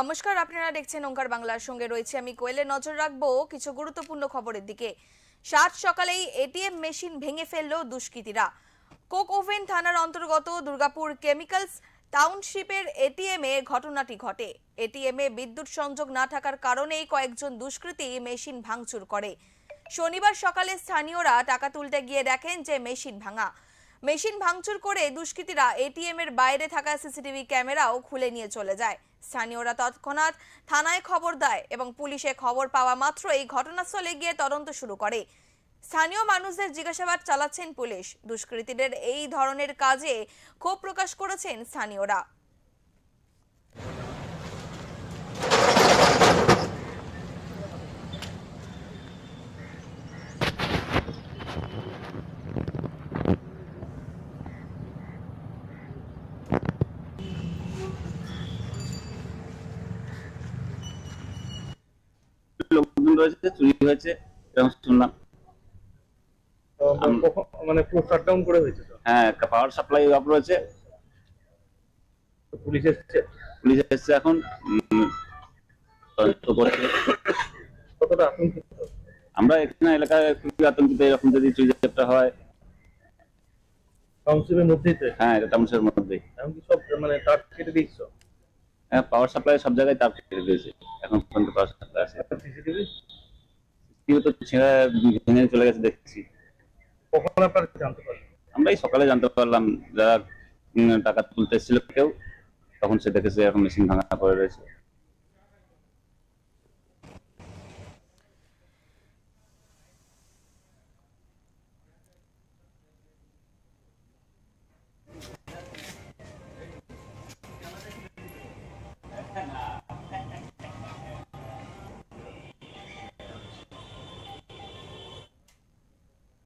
নমস্কার, আপনারা দেখছেন ওঙ্কার বাংলার সঙ্গে রয়েছে আমি কোয়েলে। নজর রাখবো কিছু গুরুত্বপূর্ণ খবরের দিকে। সাত সকালেই এটিএম মেশিন ভেঙে ফেললো দুষ্কৃতীরা। কোক ওভেন থানার অন্তর্গত দুর্গাপুর কেমিক্যালস টাউনশিপের এটিএম এ ঘটনাটি ঘটে। এটিএম এ বিদ্যুৎ সংযোগ না থাকার কারণেই কয়েকজন দুষ্কৃতী মেশিন ভাঙচুর করে। শনিবার সকালে স্থানীয়রা টাকা তুলতে গিয়ে দেখেন যে মেশিন ভাঙা। মেশিন ভাঙচুর করে দুষ্কৃতীরা এটিএম এর বাইরে থাকা সিসিটিভি ক্যামেরাও খুলে নিয়ে চলে যায়। স্থানীয়রা তৎক্ষণাৎ থানায় খবর দেয় এবং পুলিশে খবর পাওয়া মাত্রই ঘটনাস্থলে গিয়ে তদন্ত শুরু করে। স্থানীয় মানুষদের জিজ্ঞাসাবাদ চালাচ্ছেন পুলিশ। দুষ্কৃতীদের এই ধরনের কাজে ক্ষোভ প্রকাশ করেছেন স্থানীয়রা। লোকজন রয়েছে, চুরি হয়েছে এরকম শুনলাম। মানে পুরো শাটডাউন করে হয়েছে তো? হ্যাঁ, পাওয়ার সাপ্লাই অফ রয়েছে। পুলিশ এসেছে? পুলিশ এসেছে এখন তদন্ত করছে। কতটা আতঙ্কিত? আমরা এখানে এলাকায় খুবই আতঙ্কিত। এরকম যদি চুরি একটা হয়। টাউনশিপের মধ্যেই তো? হ্যাঁ, এটা টাউনশিপের মধ্যেই। এমনকি সব মানে তার কেটে দিচ্ছ? হ্যাঁ, পাওয়ার সাপ্লাই সব জায়গায় তার কেটে দিয়েছে। এখন পর্যন্ত পাওয়ার সাপ্লাই আছে। সিসিটিভি তো ছেঁড়া ভেঙে চলে গেছে দেখছি। কখন আপনারা জানতে পারলেন? আমরা এই সকালে জানতে পারলাম, যারা টাকা তুলতে এসেছিল কেউ, তখন সে দেখেছে এখন মেশিন ভাঙা পড়ে রয়েছে।